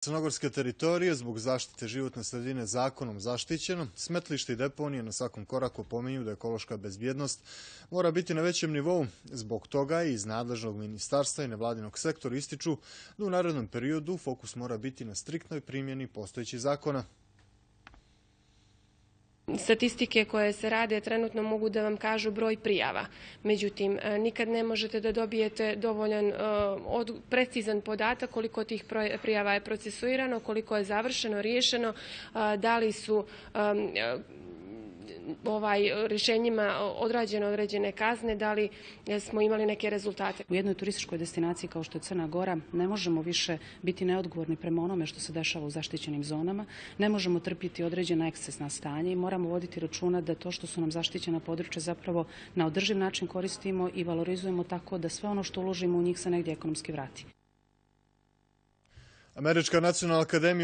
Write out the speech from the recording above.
Crnogorske teritorije zbog zaštite životne sredine zakonom zaštićeno, smetlište i deponije na svakom koraku pominju da ekološka bezbjednost mora biti na većem nivou. Zbog toga i iz nadležnog ministarstva i nevladinog sektora ističu da u narednom periodu fokus mora biti na striktnoj primjeni postojećih zakona. Statistike koje se rade trenutno mogu da vam kažu broj prijava. Međutim, nikad ne možete da dobijete dovoljan precizan podatak koliko tih prijava je procesuirano, koliko je završeno, riješeno, da li su rješenjima odrađene određene kazne, da li smo imali neke rezultate. U jednoj turističkoj destinaciji kao što je Crna Gora ne možemo više biti neodgovorni prema onome što se dešava u zaštićenim zonama, ne možemo trpiti određena ekscesna stanja i moramo voditi računa da to što su nam zaštićena područja zapravo na održiv način koristimo i valorizujemo tako da sve ono što uložimo u njih se negdje ekonomski vrati. Američka nacionalna akademija